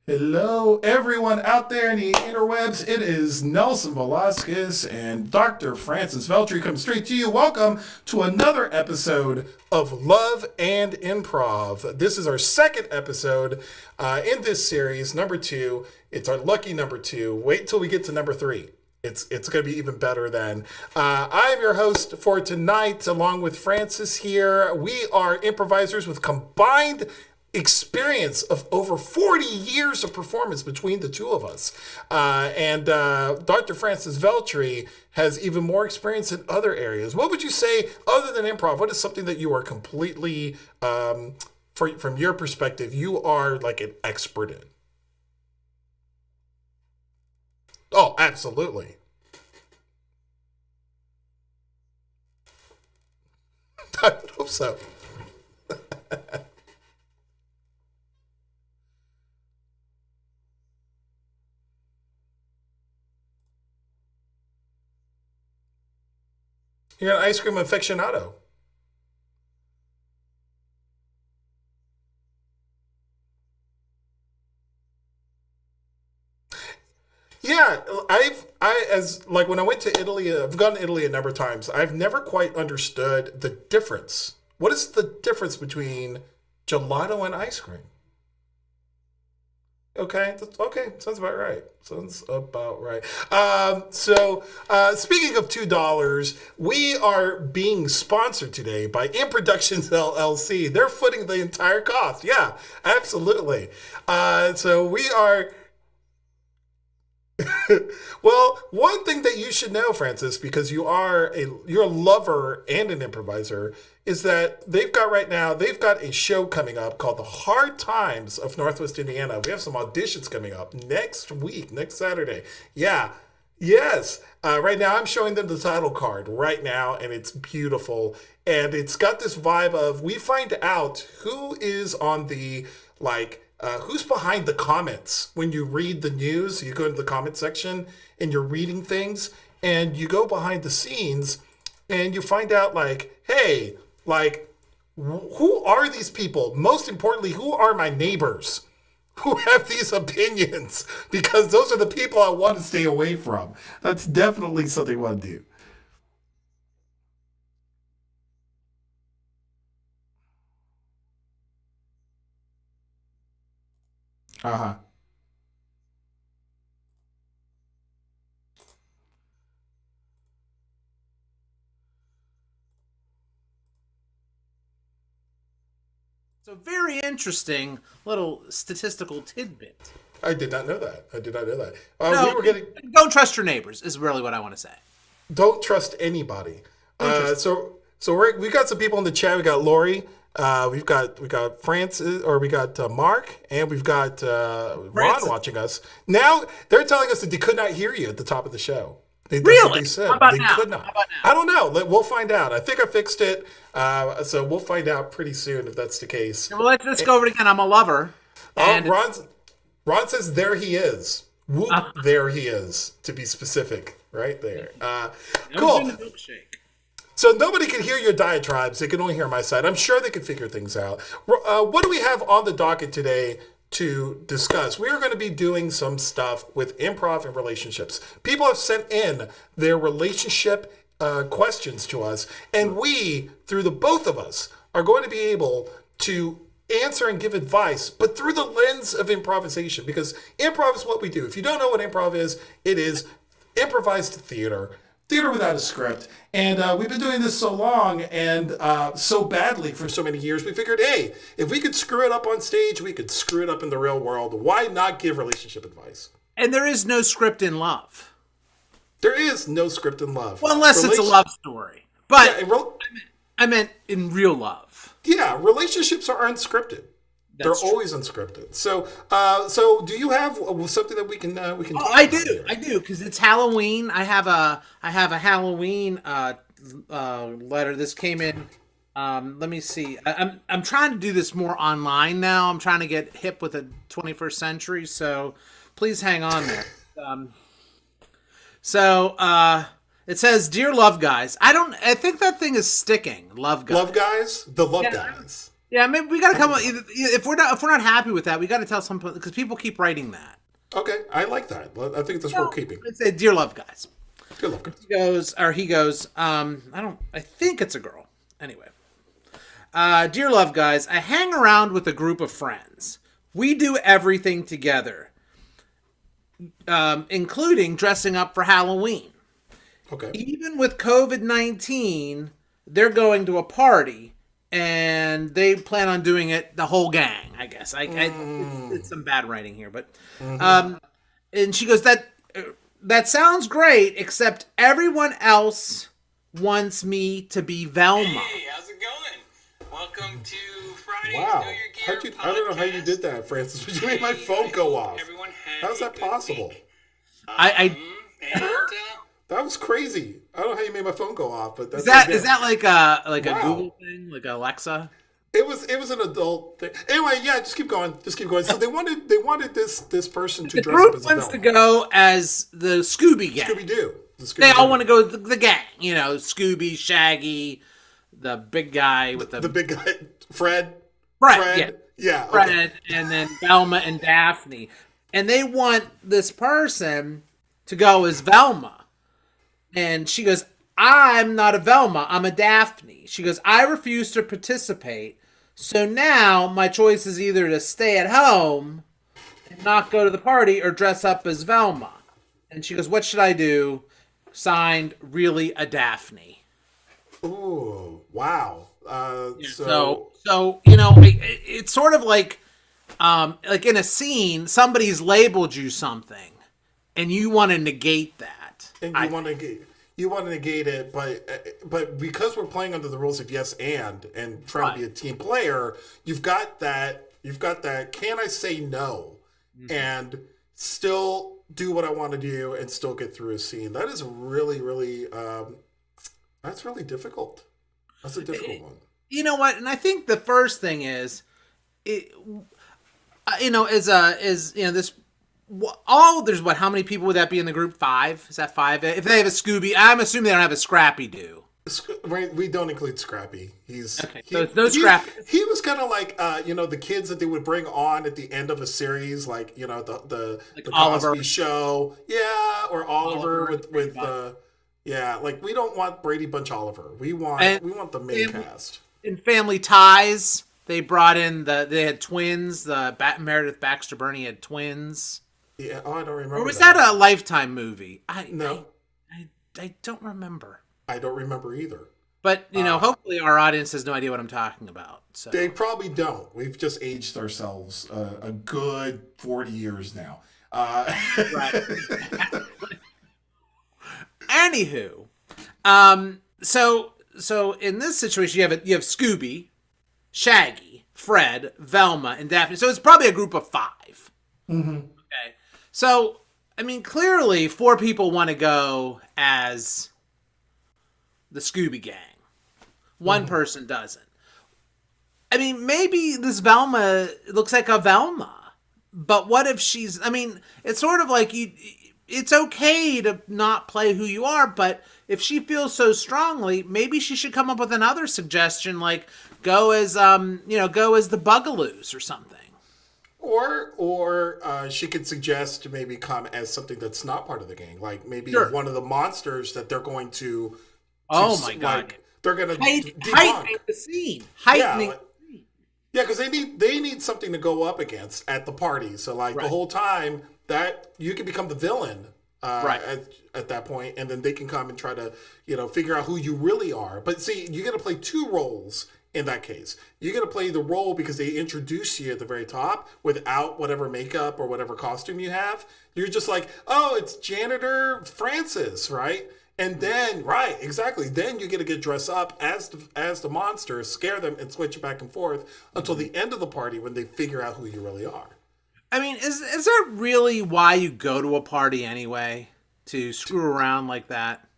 Hello, everyone out there in the interwebs. It is Nelson Velazquez and Dr. Francis Veltri come straight to you. Welcome to another episode of Love and Improv. This is our second episode in this series, number two. It's our lucky number two. Wait till we get to number three. It's going to be even better then. I am your host for tonight, along with Francis here. We are improvisers with combined experience of over 40 years of performance between the two of us. And Dr. Francis Veltri has even more experience in other areas. What would you say, other than improv, what is something that you are completely, from your perspective, you are like an expert in? Oh, absolutely. I hope so. You're an ice cream aficionado. Yeah, as like when I went to Italy, I've gone to Italy a number of times. I've never quite understood the difference. What is the difference between gelato and ice cream? Okay, okay, sounds about right. Sounds about right. Speaking of $2, we are being sponsored today by In Productions LLC. They're footing the entire cost. Yeah, absolutely. So we are. Well, one thing that you should know, Francis, because you're a lover and an improviser, is that they've got a show coming up called The Hard Times of Northwest Indiana. We have some auditions coming up next week, next Saturday. Yeah. Yes. Right now, I'm showing them the title card right now, and it's beautiful. And it's got this vibe of we find out who is on the who's behind the comments when you read the news. You go to the comment section and you're reading things, and you go behind the scenes, and you find out hey, who are these people? Most importantly, who are my neighbors who have these opinions? Because those are the people I want to stay away from. That's definitely something I want to do. Uh huh. So very interesting little statistical tidbit. I did not know that. I did not know that. We No, were getting don't trust your neighbors is really what I want to say. don't trust anybody. Don't trust. We got some people in the chat. We got Lori. We got Francis, or we got Mark, and we've got Ron Francis. watching us. Now they're telling us that they could not hear you at the top of the show. That's what Really? they said. How about They now? could not. How about I now? don't know. We'll find out. I think I fixed it. So we'll find out pretty soon if that's the case. Well, let's go over it again. I'm a lover, Oh, and Ron says there he is. Whoop, uh, there he is, to be specific, right there. no Cool. gin and milkshake. So nobody can hear your diatribes. They can only hear my side. I'm sure they can figure things out. What do we have on the docket today to discuss? We are going to be doing some stuff with improv and relationships. People have sent in their relationship questions to us, and we, through the both of us, are going to be able to answer and give advice, but through the lens of improvisation, because improv is what we do. If you don't know what improv is, it is improvised theater without a script. And we've been doing this so long and so badly for so many years, we figured, hey, if we could screw it up on stage, we could screw it up in the real world. Why not give relationship advice? And there is no script in love. There is no script in love. Well, unless it's a Relation- love story. But Yeah, I meant in real love. yeah, relationships are unscripted. They're That's true. always unscripted. So do you have something that we can Oh, talk I about do, here? I do, because it's Halloween. I have a Halloween letter. This came in. Let me see. I'm trying to do this more online now. I'm trying to get hip with the 21st century. So please hang on there. Um, it says, "Dear love guys, I don't. I think that thing is sticking. Love guys. Love guys, the love Yeah, guys. Yeah, maybe we got to come up. If we're not happy with that, we got to tell some because people keep writing that. Okay, I like that. I think that's worth keeping. Let's say, dear love guys. Good luck. He goes. I think it's a girl. Anyway, dear love guys, I hang around with a group of friends. We do everything together, including dressing up for Halloween. Okay. Even with COVID-19, they're going to a party. And they plan on doing it the whole gang, I guess. It's some bad writing here, but and she goes that sounds great, except everyone else wants me to be Velma. Hey, how's it going? Welcome to Friday's Wow. Know Your Gear I don't know how you did that, Francis, but you made my phone go off. How's that possible? Week. I That was crazy. I don't know how you made my phone go off, but that's is that like a Wow. Google thing, like Alexa? It was an adult thing. Anyway, yeah, just keep going. So they wanted this person to The dress up group as a wants to villain. go as the Scooby gang. Scooby Doo. They all want to go the gang. You know, Scooby, Shaggy, the big guy with the big guy, Fred. Yeah. Fred, Okay. and then Velma and Daphne. And they want this person to go as Velma. And she goes, I'm not a Velma, I'm a Daphne. She goes, I refuse to participate. So now my choice is either to stay at home and not go to the party or dress up as Velma. And she goes, what should I do? Signed, really a Daphne. Ooh, wow. So you know, it's sort of like in a scene, somebody's labeled you something, and you want to negate that. And you want to negate it, but because we're playing under the rules of yes and trying to be a team player, you've got that. Can I say no and still do what I want to do and still get through a scene? That is really, really that's really difficult. That's a difficult one. You know what? And I think the first thing is, this. There's how many people would that be in the group? 5? Is that 5? If they have a Scooby, I'm assuming they don't have a Scrappy Doo. We don't include Scrappy. So it's no Scrappy. He was kind of like the kids that they would bring on at the end of a series, like the Oliver. Cosby Show, or Oliver with like we don't want Brady Bunch Oliver. We want the main cast. In Family Ties, they brought in they had twins. Meredith Baxter Birney had twins. Yeah, I don't remember. Or was that a Lifetime movie? No. I don't remember. I don't remember either. But, hopefully our audience has no idea what I'm talking about. So they probably don't. We've just aged ourselves a good 40 years now. Right. Anywho, so in this situation, you have Scooby, Shaggy, Fred, Velma, and Daphne. So it's probably a group of 5. Mm-hmm. Okay. So, I mean, clearly 4 people want to go as the Scooby Gang. One person doesn't. I mean, maybe this Velma looks like a Velma. But what if she's... I mean, it's sort of like it's okay to not play who you are, but if she feels so strongly, maybe she should come up with another suggestion, like go as the Bugaloos or something. Or she could suggest to maybe come as something that's not part of the gang, like maybe one of the monsters that they're going to oh my god! Like, they're going to heightening the scene. Heightening. Yeah, because they need something to go up against at the party. So the whole time that you can become the villain at that point, and then they can come and try to figure out who you really are. But see, you got to play 2 roles. In that case, you're going to play the role because they introduce you at the very top without whatever makeup or whatever costume you have. You're just like, oh, it's Janitor Francis, right? And then, right, exactly. Then you get to get dressed up as the monster, scare them, and switch back and forth until the end of the party when they figure out who you really are. I mean, is that really why you go to a party anyway? To screw around like that?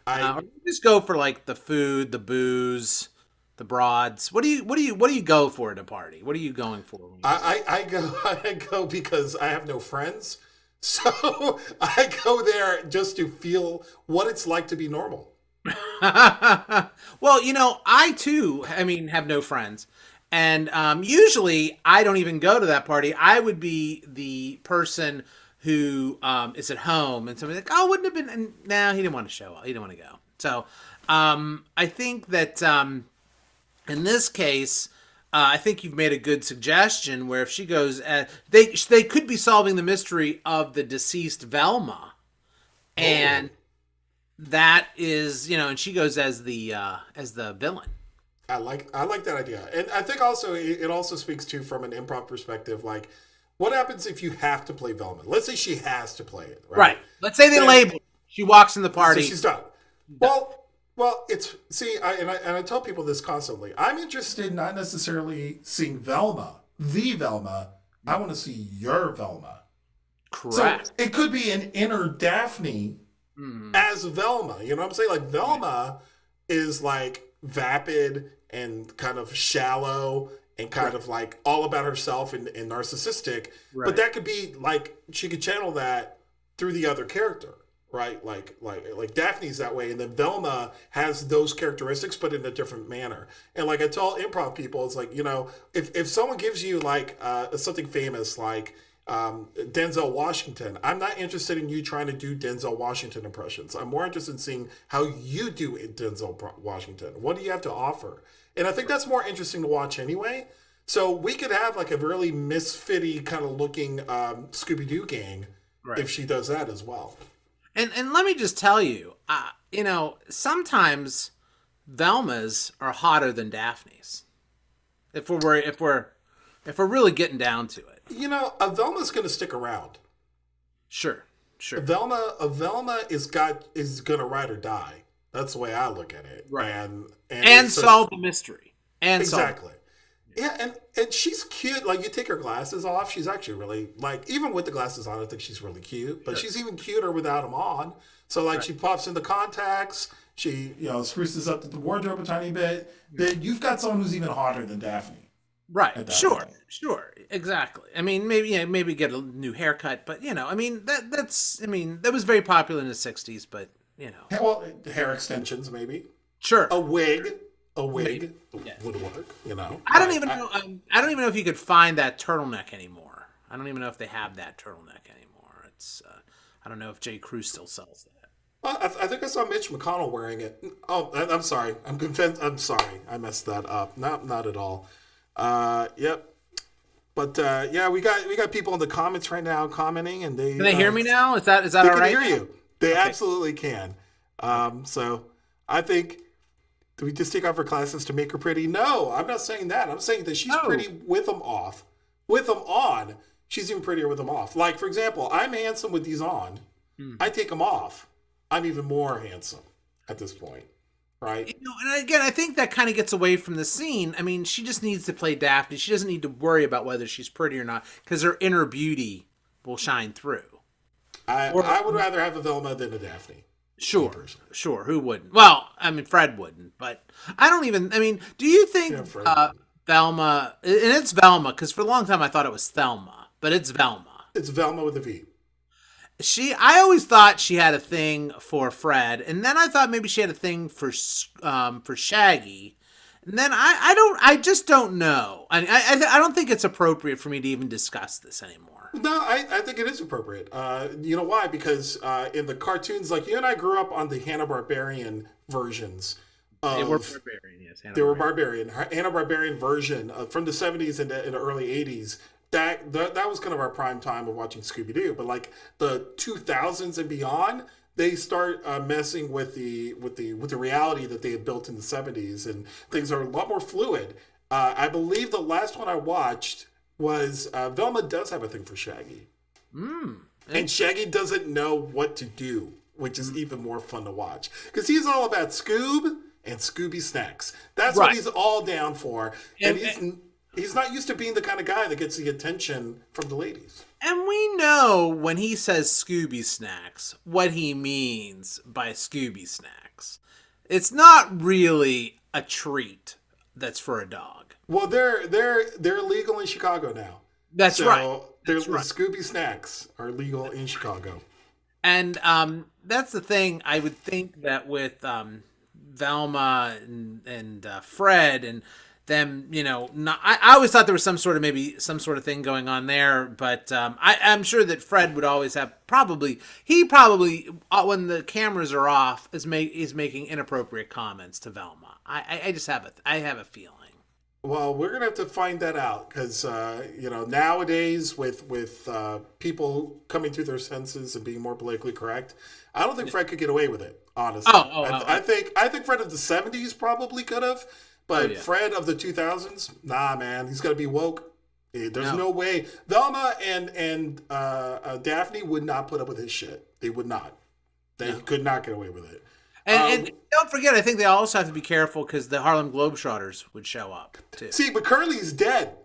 Or you just go for like the food, the booze, the broads. What do you go for at a party? What are you going for? I go because I have no friends. So I go there just to feel what it's like to be normal. Well, I too, have no friends. And usually I don't even go to that party. I would be the person who is at home, and somebody's like, "Oh, wouldn't have been." And no, he didn't want to show up. He didn't want to go. So I think that in this case, I think you've made a good suggestion. Where if she goes, they could be solving the mystery of the deceased Velma, and that is, and she goes as the villain. I like that idea, and I think also it also speaks to from an improv perspective, like what happens if you have to play Velma? Let's say she has to play it, right? Let's say they label her. She walks in the party. So she's done. Well, it's I tell people this constantly. I'm interested not necessarily seeing Velma, the Velma. I want to see your Velma. Correct. So it could be an inner Daphne as Velma. You know what I'm saying? Like Velma is like vapid and kind of shallow and kind of like all about herself and narcissistic. Right. But that could be like she could channel that through the other character, right? Like Daphne's that way, and then Velma has those characteristics, but in a different manner. And like I tell improv people, it's like, if someone gives you like something famous like Denzel Washington, I'm not interested in you trying to do Denzel Washington impressions. I'm more interested in seeing how you do Denzel Washington. What do you have to offer? And I think that's more interesting to watch anyway. So we could have like a really misfitty kind of looking Scooby-Doo gang if she does that as well. And let me just tell you, sometimes Velmas are hotter than Daphnes. If we're really getting down to it. A Velma's going to stick around. Sure. A Velma is going to ride or die. That's the way I look at it. Right. And solve the mystery. Exactly. Yeah, and she's cute. Like, you take her glasses off, she's actually really, like, even with the glasses on, I think she's really cute. But she's even cuter without them on. So, like, she pops in the contacts. She, spruces up the wardrobe a tiny bit. Then you've got someone who's even hotter than Daphne. Right. Sure. Exactly. I mean, maybe get a new haircut, but that was very popular in the 60s, but Well, hair extensions maybe. Sure. A wig would work, I don't even know if you could find that turtleneck anymore. I don't even know if they have that turtleneck anymore. It's I don't know if J. Crew still sells that. I think I saw Mitch McConnell wearing it. Oh, I'm sorry. I'm sorry. I messed that up. Not at all. Yep. But we got people in the comments right now commenting, and can they hear me now? Is that all right? They can hear you. They absolutely can. So I think, do we just take off her glasses to make her pretty? No, I'm not saying that. I'm saying that she's pretty with them off. With them on, she's even prettier with them off. Like, for example, I'm handsome with these on. I take them off. I'm even more handsome at this point. Right. And again, I think that kind of gets away from the scene. I mean, she just needs to play Daphne. She doesn't need to worry about whether she's pretty or not, because her inner beauty will shine through. I would rather have a Velma than a Daphne. Sure. Who wouldn't? Well, I mean, Fred wouldn't, but do you think Velma, and it's Velma, because for a long time I thought it was Thelma, but it's Velma. It's Velma with a V. I always thought she had a thing for Fred, and then I thought maybe she had a thing for Shaggy, and then I just don't know. I don't think it's appropriate for me to even discuss this anymore. No, I think it is appropriate. You know why? Because in the cartoons, like you and I grew up on the Hanna-Barbarian versions. They were Barbarian, yes. They were Barbarian. Hanna-Barbarian version from the 70s and the early 80s. That was kind of our prime time of watching Scooby-Doo. But like the 2000s and beyond, they start messing with the reality that they had built in the 70s, and things are a lot more fluid. I believe the last one I watched was Velma does have a thing for Shaggy. And Shaggy doesn't know what to do, which is even more fun to watch. Because he's all about Scoob and Scooby Snacks. That's what he's all down for. And he's not used to being the kind of guy that gets the attention from the ladies. And we know when he says Scooby Snacks, what he means by Scooby Snacks. It's not really a treat that's for a dog. Well, they're legal in Chicago now. That's right. The Scooby Snacks are legal in Chicago. And that's the thing. I would think that with Velma and Fred, and them, not. I always thought there was some sort of thing going on there, but I'm sure that Fred would always have he probably when the cameras are off is making inappropriate comments to Velma. I just have a feeling. Well, we're gonna have to find that out because nowadays with people coming to their senses and being more politically correct, I don't think Fred could get away with it. Honestly, I think Fred of the '70s probably could have, but Fred of the 2000s, nah, man, he's got to be woke. There's no way Velma and Daphne would not put up with his shit. They would not. They could not get away with it. And don't forget, I think they also have to be careful because the Harlem Globetrotters would show up too. See, but Curly's dead.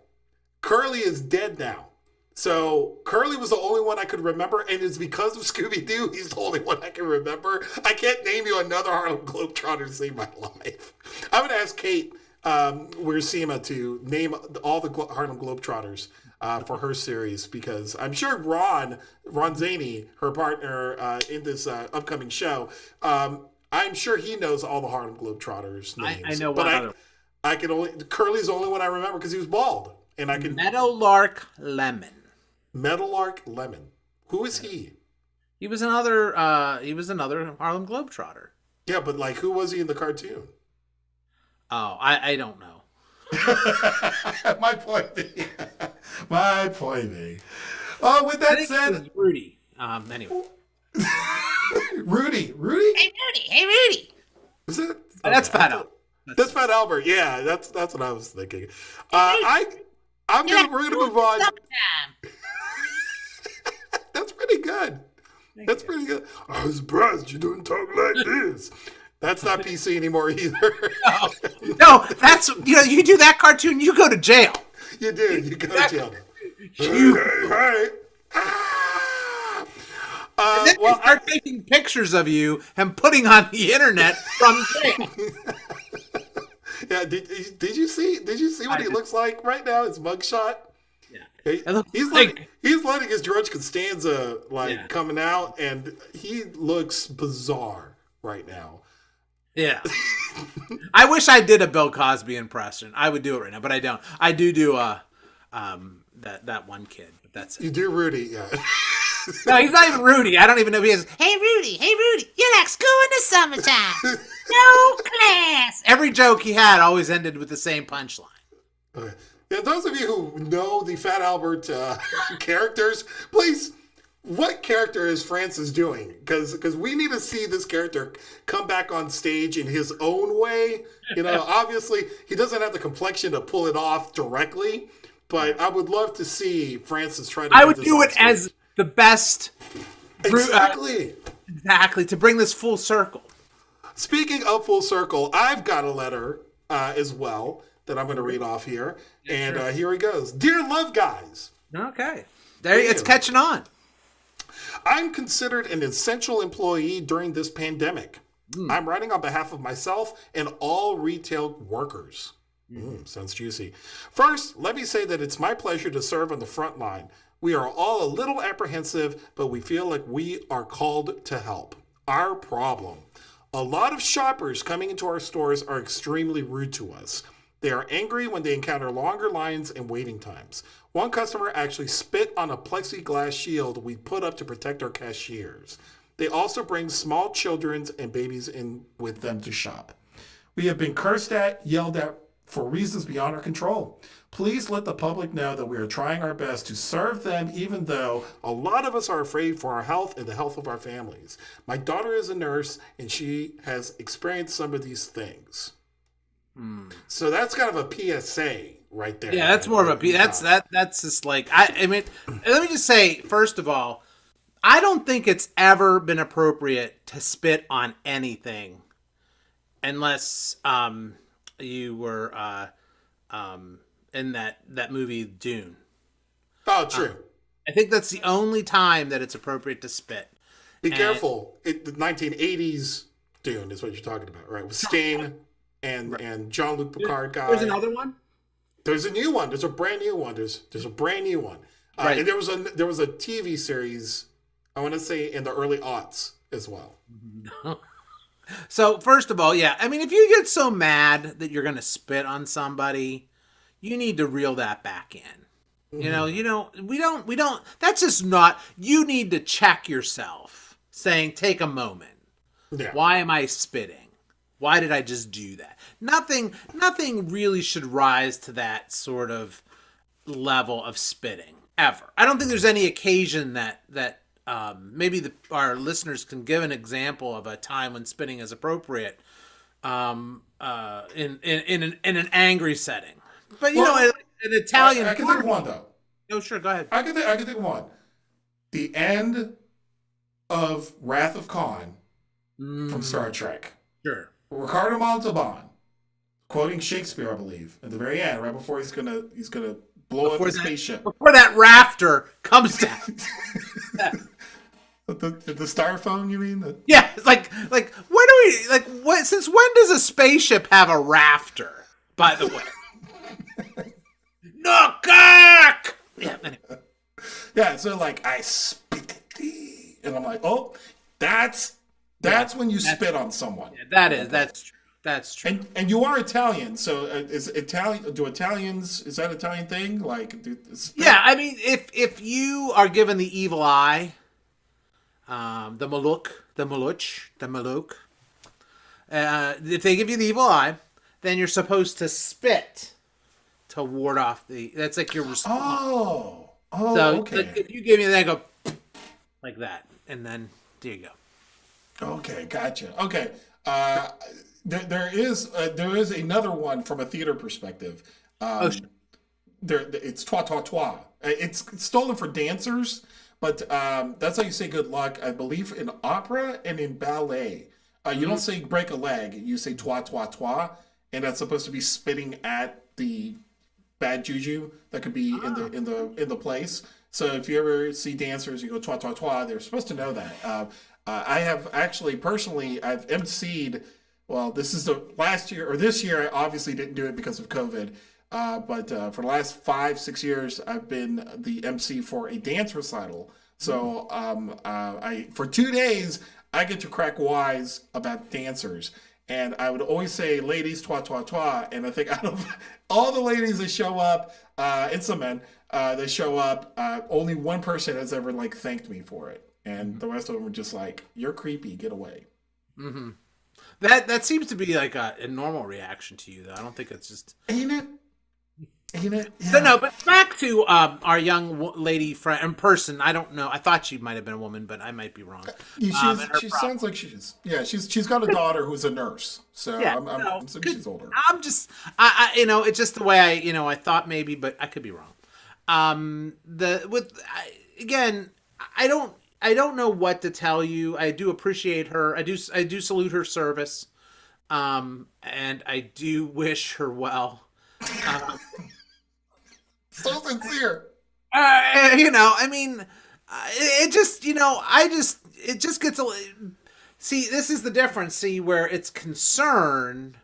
Curly is dead now. So Curly was the only one I could remember, and it's because of Scooby-Doo, he's the only one I can remember. I can't name you another Harlem Globetrotter to save my life. I'm going to ask Kate Weersema to name all the Harlem Globetrotters for her series, because I'm sure Ron Zaney, her partner in this upcoming show, I'm sure he knows all the Harlem Globetrotters names. I know but one other. Curly's the only one I remember because he was bald. And I can Meadowlark Lemon. Meadowlark Lemon. Who is he? He was another Harlem Globetrotter. Yeah, but who was he in the cartoon? Oh, I don't know. My point being. My point being. Oh, with that said, it was Rudy. Anyway. Rudy. Hey, Rudy. Was that? That's Fat Albert. That's Fat Albert. Yeah, that's what I was thinking. We're gonna move on. That's pretty good. That's pretty good. I was surprised you don't talk like this. That's not PC anymore either. No, that's you do that cartoon, you go to jail. You do. You go to jail. Hey. And then they start taking pictures of you and putting on the internet from jail. Yeah, did you see what he looks like right now? His mugshot. Yeah, he's letting his George Costanza coming out, and he looks bizarre right now. Yeah, I wish I did a Bill Cosby impression. I would do it right now, but I don't. I do that one kid. But that's it. You do Rudy, yeah. No, he's not even Rudy. I don't even know if he is. Hey, Rudy, you're like school in the summertime. No class. Every joke he had always ended with the same punchline. Okay. Yeah, those of you who know the Fat Albert characters, please, what character is Francis doing? Because we need to see this character come back on stage in his own way. Obviously, he doesn't have the complexion to pull it off directly, but I would love to see Francis try to. I would do it as the best. Exactly. Exactly, to bring this full circle. Speaking of full circle, I've got a letter as well that I'm going to read off here. And here it goes. Dear Love Guys. Okay. It's catching on. I'm considered an essential employee during this pandemic. I'm writing on behalf of myself and all retail workers. Sounds juicy. First, let me say that it's my pleasure to serve on the front line. We are all a little apprehensive, but we feel like we are called to help. Our problem. A lot of shoppers coming into our stores are extremely rude to us. They are angry when they encounter longer lines and waiting times. One customer actually spit on a plexiglass shield we put up to protect our cashiers. They also bring small children and babies in with them to shop. We have been cursed at, yelled at for reasons beyond our control. Please let the public know that we are trying our best to serve them, even though a lot of us are afraid for our health and the health of our families. My daughter is a nurse, and she has experienced some of these things. So that's kind of a PSA right there. Yeah, that's more of a that's just like I mean, let me just say first of all, I don't think it's ever been appropriate to spit on anything unless you were in that movie Dune. Oh, true. I think that's the only time that it's appropriate to spit. Be careful. The 1980s Dune is what you're talking about, right? With Stain and Jean-Luc Picard guy. There's another one? There's a new one. There's a brand new one. There's a brand new one. Right. And there was a TV series, I want to say in the early aughts as well. So first of all, yeah, I mean, if you get so mad that you're gonna spit on somebody, you need to reel that back in. We don't. That's just not. You need to check yourself, saying, take a moment. Yeah. Why am I spitting? Why did I just do that? Nothing really should rise to that sort of level of spitting ever. I don't think there's any occasion that maybe our listeners can give an example of a time when spitting is appropriate in an angry setting. But an Italian. I can think of one though. No, sure, go ahead. I can think of one. The end of Wrath of Khan from Star Trek. Sure. Ricardo Montalban, quoting Shakespeare, I believe, at the very end, right before he's gonna blow up the spaceship. Before that rafter comes down. The styrofoam, you mean? Yeah, it's like when do we what? Since when does a spaceship have a rafter? By the way, no cock. Yeah. Anyway. Yeah. So like, I spit at thee, and I'm like, oh, that's when you spit on someone. Yeah, that's true. That's true. And you are Italian, so is Italian? Is that Italian thing? Like, yeah, I mean, if you are given the evil eye, the maluk, if they give you the evil eye, then you're supposed to spit to ward off the. That's like your response. Oh, so, okay. Like, if you give me that, go like that, and then there you go. Okay, gotcha. Okay, there is another one from a theater perspective. Sure. It's toi toi toi. It's stolen for dancers, but that's how you say good luck. I believe in opera and in ballet. You don't say break a leg. You say toi toi toi, and that's supposed to be spitting at the bad juju that could be in the place. So if you ever see dancers, you go toi toi toi. They're supposed to know that. I have actually personally, I've emceed. Well, this is the last year or this year. I obviously didn't do it because of COVID. But for the last 5-6 years, I've been the MC for a dance recital. So I for 2 days, I get to crack wise about dancers. And I would always say, ladies, toi, toi, toi. And I think out of all the ladies that show up, and some men that show up, only one person has ever like thanked me for it. And the rest of them were just like, you're creepy, get away. Mm-hmm. That seems to be like a normal reaction to you, though. I don't think it's just... Ain't it? Yeah. So no, but back to our young lady friend in person. I don't know. I thought she might have been a woman, but I might be wrong. She sounds like she's she's got a daughter who's a nurse, so yeah, I'm assuming she's older. I'm just it's just the way I thought maybe, but I could be wrong. Again, I don't know what to tell you. I do appreciate her. I do salute her service, and I do wish her well. So sincere. I mean, it just, it just gets a. See, this is the difference. See, where it's concern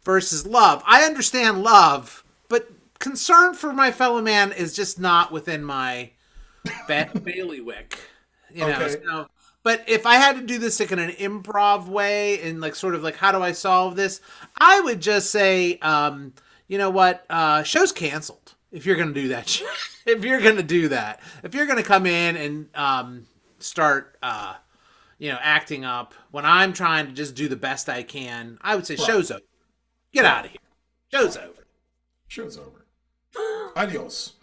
versus love. I understand love, but concern for my fellow man is just not within my bailiwick. Okay. So, but if I had to do this like in an improv way and like sort of like how do I solve this, I would just say, you know what, show's canceled. If you're going to do that, if you're going to come in and start, acting up when I'm trying to just do the best I can, I would say show's over. Get out of here. Show's over. Show's over. Adios.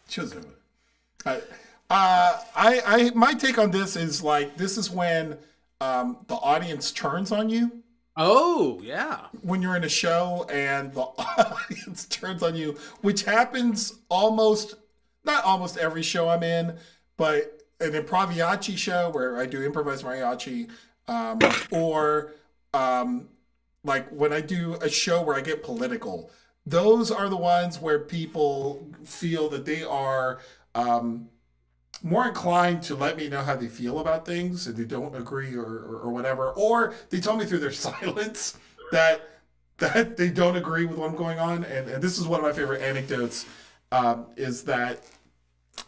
Show's over. My take on this is like this is when the audience turns on you. Oh, yeah. When you're in a show and the audience turns on you, which happens not almost every show I'm in, but an improviachi show where I do improvised mariachi, or like when I do a show where I get political, those are the ones where people feel that they are more inclined to let me know how they feel about things and they don't agree or whatever, or they tell me through their silence that they don't agree with what's going on. And this is one of my favorite anecdotes, is that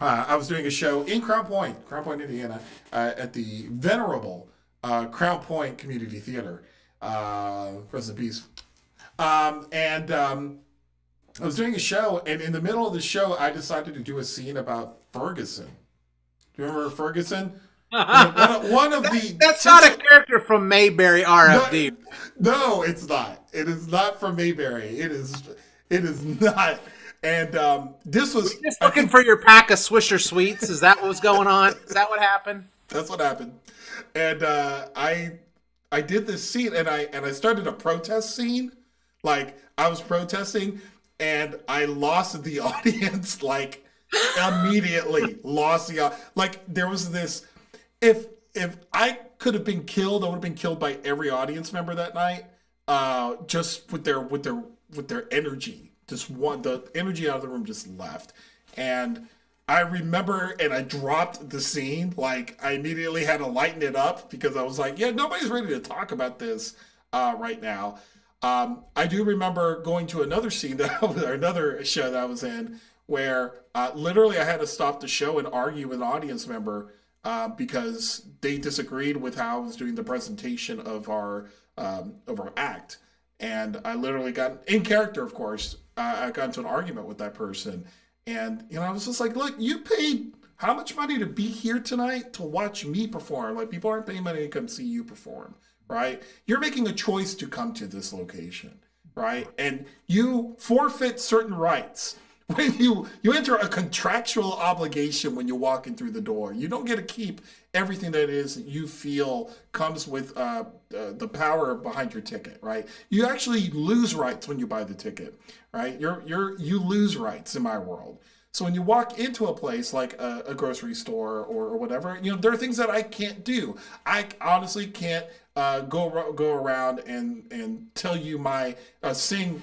I was doing a show in Crown Point, Indiana, at the venerable Crown Point Community Theater. Rest in peace. I was doing a show, and in the middle of the show, I decided to do a scene about Ferguson. Do you remember Ferguson? One of the that's not a character from Mayberry RFD. No, it's not. It is not from Mayberry. It is not. And this was just looking for your pack of Swisher Sweets. Is that what was going on? Is that what happened? That's what happened. And I did this scene, and I started a protest scene. Like, I was protesting, and I lost the audience like immediately. Like, there was this. If I could have been killed, I would have been killed by every audience member that night. Just with their energy. The energy out of the room just left. And I remember, and I dropped the scene. Like, I immediately had to lighten it up because I was like, yeah, nobody's ready to talk about this right now. I do remember going to another scene another show that I was in where literally I had to stop the show and argue with an audience member because they disagreed with how I was doing the presentation of our act. And I literally got, in character, of course, I got into an argument with that person. And, I was just like, look, you paid how much money to be here tonight to watch me perform? Like, people aren't paying money to come see you perform, right? You're making a choice to come to this location, right? And you forfeit certain rights. When you enter a contractual obligation when you walk in through the door, you don't get to keep everything that is that you feel comes with the power behind your ticket, right? You actually lose rights when you buy the ticket, right? You lose rights in my world. So when you walk into a place like a grocery store or whatever, there are things that I can't do. I honestly can't go around and tell you sing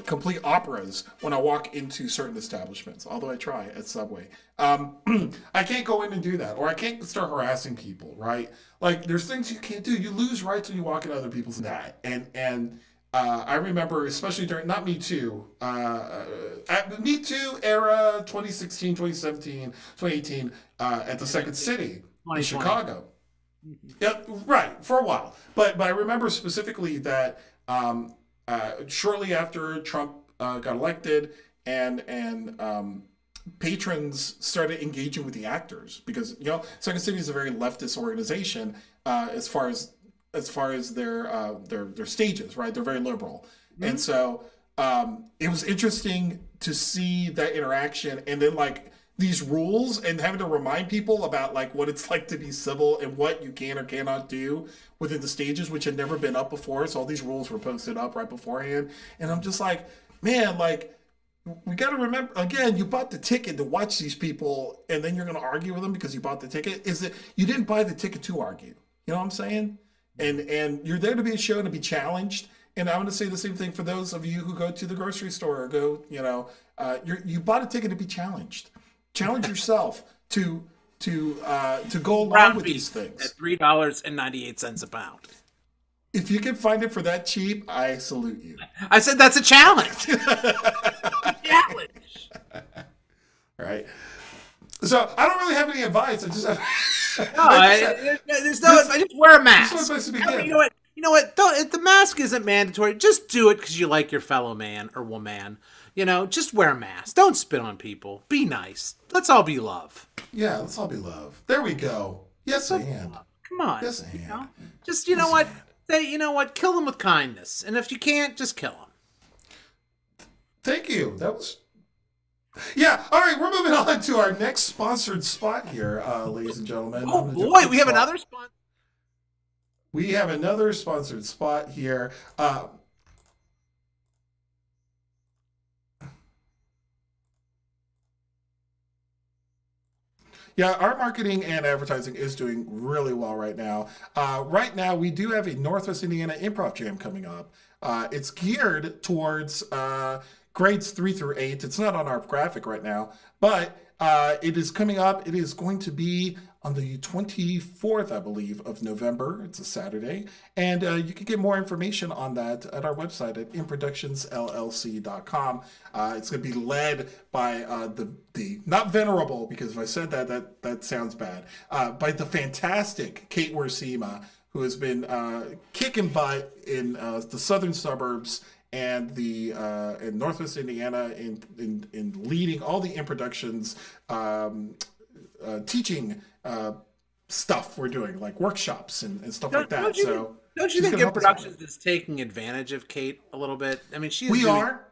complete operas when I walk into certain establishments, although I try at Subway. I can't go in and do that, or I can't start harassing people, right? Like, there's things you can't do. You lose rights when you walk in other people's net. And I remember, especially during, not Me Too, Me Too era, 2016, 2017, 2018, at the Second City in Chicago. Yeah, right, for a while. But I remember specifically that shortly after Trump got elected and patrons started engaging with the actors because, Second City is a very leftist organization as far as their stages, right? They're very liberal. Mm-hmm. And so it was interesting to see that interaction and then like these rules and having to remind people about like what it's like to be civil and what you can or cannot do within the stages, which had never been up before. So all these rules were posted up right beforehand. And I'm just like, man, like, we got to remember, again, you bought the ticket to watch these people and then you're going to argue with them because you bought the ticket. Is that you didn't buy the ticket to argue. You know what I'm saying? And you're there to be a show and to be challenged. And I'm going to say the same thing for those of you who go to the grocery store or go, you bought a ticket to be challenged. Challenge yourself to go along with these things. At $3.98 a pound. If you can find it for that cheap, I salute you. I said that's a challenge. A challenge. Right. So I don't really have any advice. I just have. I just wear a mask. This is supposed to be good. You know what? The mask isn't mandatory. Just do it because you like your fellow man or woman. Just wear a mask. Don't spit on people. Be nice. Let's all be love. Yeah, let's all be love. There we go. Yes, I am. Come on. Yes, I am. Just, what? Say, kill them with kindness. And if you can't, just kill them. Thank you. That was... Yeah, all right, we're moving on to our next sponsored spot here, ladies and gentlemen. Oh, boy, we have another spot. We have another sponsored spot here. Yeah, our marketing and advertising is doing really well right now. Right now, we do have a Northwest Indiana Improv Jam coming up. It's geared towards grades 3 through 8. It's not on our graphic right now, but it is coming up. It is going to be on the 24th, I believe, of November. It's a Saturday. And you can get more information on that at our website at improductionsllc.com. It's going to be led by the not venerable, because if I said that sounds bad, by the fantastic Kate Wersima, who has been kicking butt in the southern suburbs and the in Northwest Indiana in leading all the Improductions teaching stuff we're doing, like workshops and stuff like that. Don't you think Improductions is taking advantage of Kate a little bit? I mean, we are.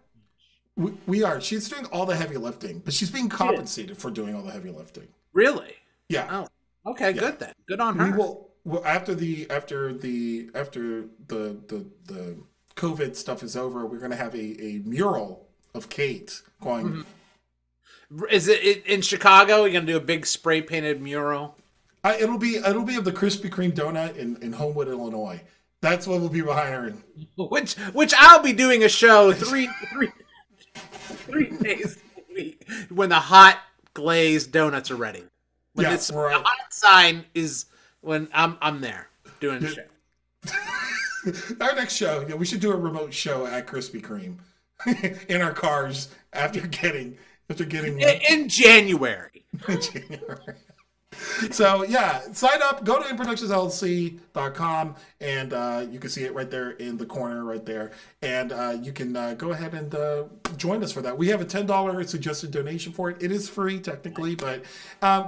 She's doing all the heavy lifting, but she's being compensated for doing all the heavy lifting. Really? Yeah. Oh, okay. Yeah. Good then. Good on her. We will. Well, after the COVID stuff is over, we're going to have a mural of Kate going. Mm-hmm. Is it in Chicago? You're going to do a big spray painted mural? It'll be of the Krispy Kreme donut in Homewood, Illinois. That's what will be behind her. Which I'll be doing a show three days a week when the hot glazed donuts are ready. When right. The hot sign is when I'm there doing a show. Our next show, we should do a remote show at Krispy Kreme in our cars after getting in January. So sign up, go to improductionsllc.com, and you can see it right there in the corner right there, and you can go ahead and join us for that. We have a $10 suggested donation for it. It is free technically, but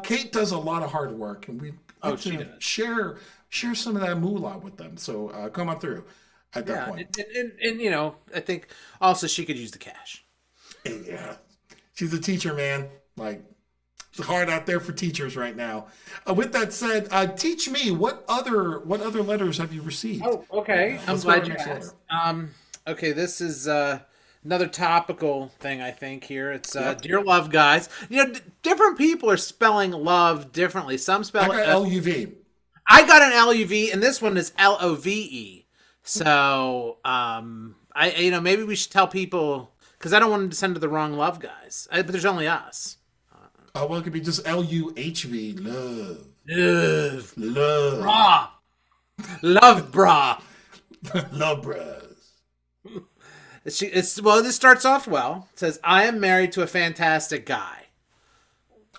Kate does a lot of hard work, and we share some of that moolah with them. So come on through at that point. And I think also she could use the cash. Yeah, she's a teacher, man. Like, it's hard out there for teachers right now. With that said, teach me, what other letters have you received? Oh, okay. I'm glad you asked. Okay, this is another topical thing, I think, here. It's Dear Love Guys. Different people are spelling love differently. Some spell it L-U-V. I got an L-U-V, and this one is L-O-V-E. So, maybe we should tell people, because I don't want them to send to the wrong Love Guys. But there's only us. Well, it could be just L-U-H-V, love. Love. Bra. Love bra. Love bras. This starts off well. It says, I am married to a fantastic guy.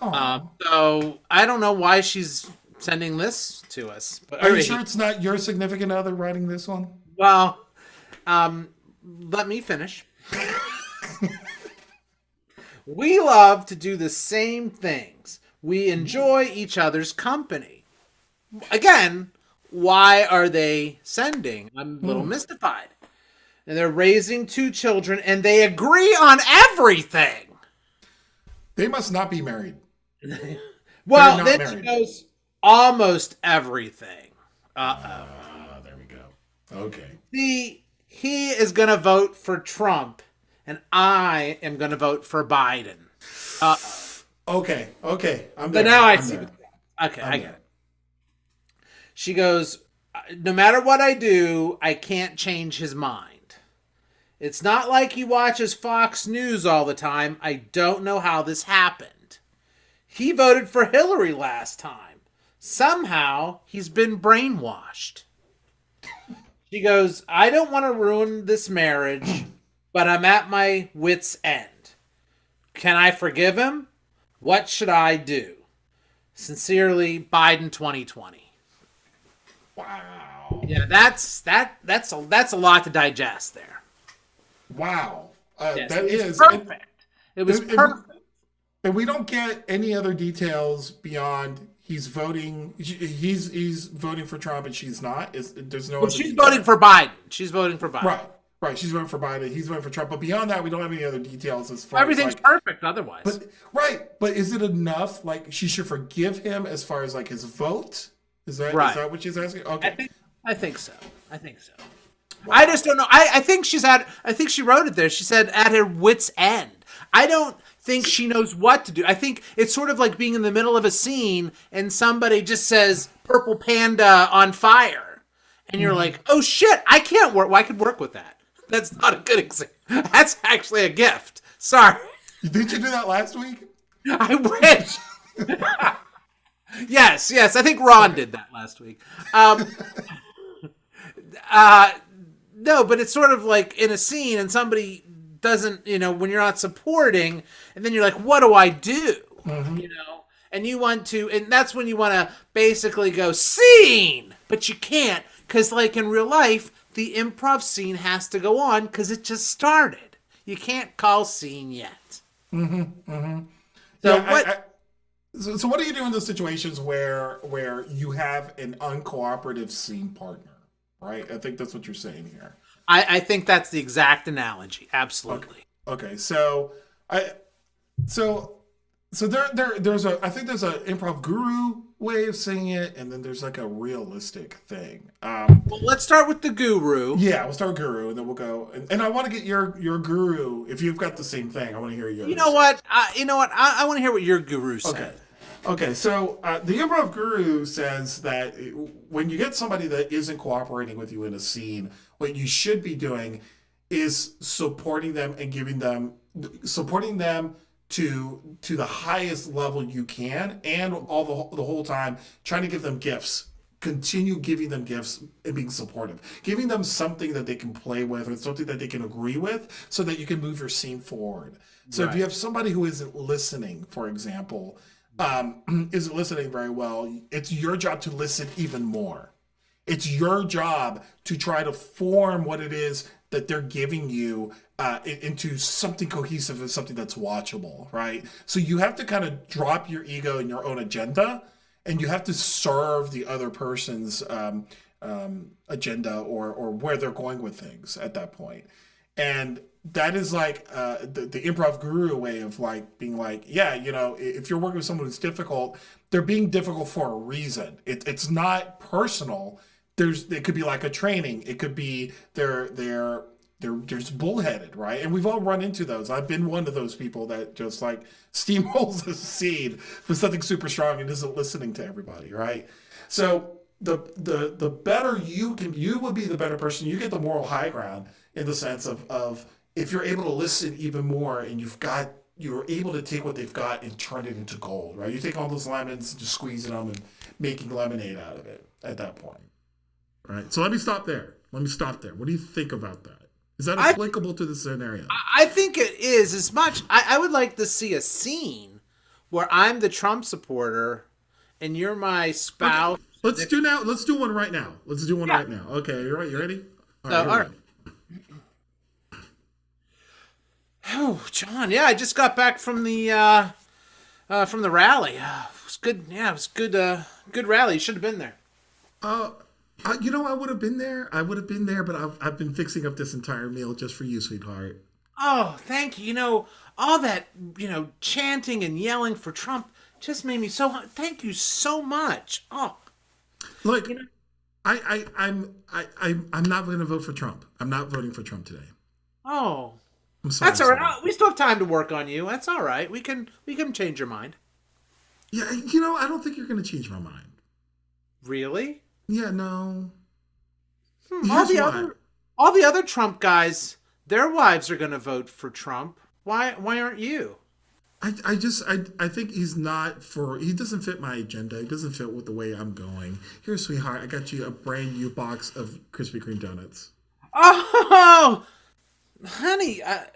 So I don't know why she's sending this to us. But are you sure it's not your significant other writing this one? Well, let me finish. We love to do the same things. We enjoy each other's company. Again, why are they sending? I'm a little mystified. And they're raising 2 children, and they agree on everything. They must not be married. Well, then married. She goes, almost everything. There we go. Okay. He is going to vote for Trump. And I am going to vote for Biden. Okay. I'm there. But now I see. Okay, I get it. She goes, no matter what I do, I can't change his mind. It's not like he watches Fox News all the time. I don't know how this happened. He voted for Hillary last time. Somehow, he's been brainwashed. She goes, I don't want to ruin this marriage, but I'm at my wit's end. Can I forgive him? What should I do? Sincerely, Biden 2020. Wow. Yeah, that's a lot to digest there. Wow. Yes, that is perfect. It was perfect. And we don't get any other details beyond he's voting. He's voting for Trump, and she's not. There's no. Well, she's voting for Biden. She's voting for Biden. Right. She's voting for Biden. He's voting for Trump. But beyond that, we don't have any other details as far everything's as perfect otherwise. But is it enough? Like, she should forgive him as far as like his vote? Is that what she's asking? Okay. I think so. Wow. I just don't know. I think she wrote it there. She said at her wit's end. I don't think she knows what to do. I think it's sort of like being in the middle of a scene and somebody just says purple panda on fire. And you're like, oh shit, I can't work. Well, I could work with that. That's not a good example. That's actually a gift. Sorry. Did you do that last week? I wish. Yes. I think Ron did that last week. No, but it's sort of like in a scene and somebody doesn't, when you're not supporting, and then you're like, what do I do? And you want to, and that's when you want to basically go scene, but you can't, because like in real life, the improv scene has to go on because it just started. You can't call scene yet. So So what do you do in those situations where you have an uncooperative scene partner, right? I think that's what you're saying here. I think that's the exact analogy. Absolutely. Okay. So there's I think there's an improv guru way of saying it, and then there's like a realistic thing. Well, let's start with the guru. Yeah, we'll start with guru, and then we'll go. And I want to get your guru. If you've got the same thing, I want to hear yours. You know what? I want to hear what your guru said. Okay, so the improv guru says that when you get somebody that isn't cooperating with you in a scene, what you should be doing is supporting them and supporting them to the highest level you can, and all the whole time trying to give them gifts. Continue giving them gifts and being supportive, giving them something that they can play with or something that they can agree with, so that you can move your scene forward. So if you have somebody who isn't listening, for example, isn't listening very well, it's your job to listen even more. It's your job to try to form what it is that they're giving you into something cohesive and something that's watchable, right? So you have to kind of drop your ego and your own agenda, and you have to serve the other person's agenda or where they're going with things at that point. And that is like the improv guru way of like being like, yeah, if you're working with someone who's difficult, they're being difficult for a reason. It's not personal. It could be like a training. It could be they're just bullheaded, right? And we've all run into those. I've been one of those people that just like steamrolls a seed for something super strong and isn't listening to everybody, right? So the better you will be the better person. You get the moral high ground in the sense of if you're able to listen even more, and you're able to take what they've got and turn it into gold, right? You take all those lemons and just squeezing them and making lemonade out of it at that point. Right. So let me stop there. What do you think about that? Is that applicable to the scenario? I think it is. As much I would like to see a scene where I'm the Trump supporter and you're my spouse. Okay. Let's do one right now. Right now. Okay, you're right. You ready? All right. Oh, John. Yeah, I just got back from the rally. It was good. Yeah, it was good. Good rally. You should have been there. I would have been there. But I've been fixing up this entire meal just for you, sweetheart. Oh, thank you. All that chanting and yelling for Trump just made me so. Thank you so much. Oh, look, I'm not going to vote for Trump. I'm not voting for Trump today. Oh. I'm sorry. That's all right. We still have time to work on you. That's all right. We can change your mind. Yeah, I don't think you're going to change my mind. Really? Yeah, no. All the other Trump guys, their wives are going to vote for Trump. Why aren't you? I think he doesn't fit my agenda. He doesn't fit with the way I'm going. Here, sweetheart, I got you a brand new box of Krispy Kreme donuts. Oh, honey, I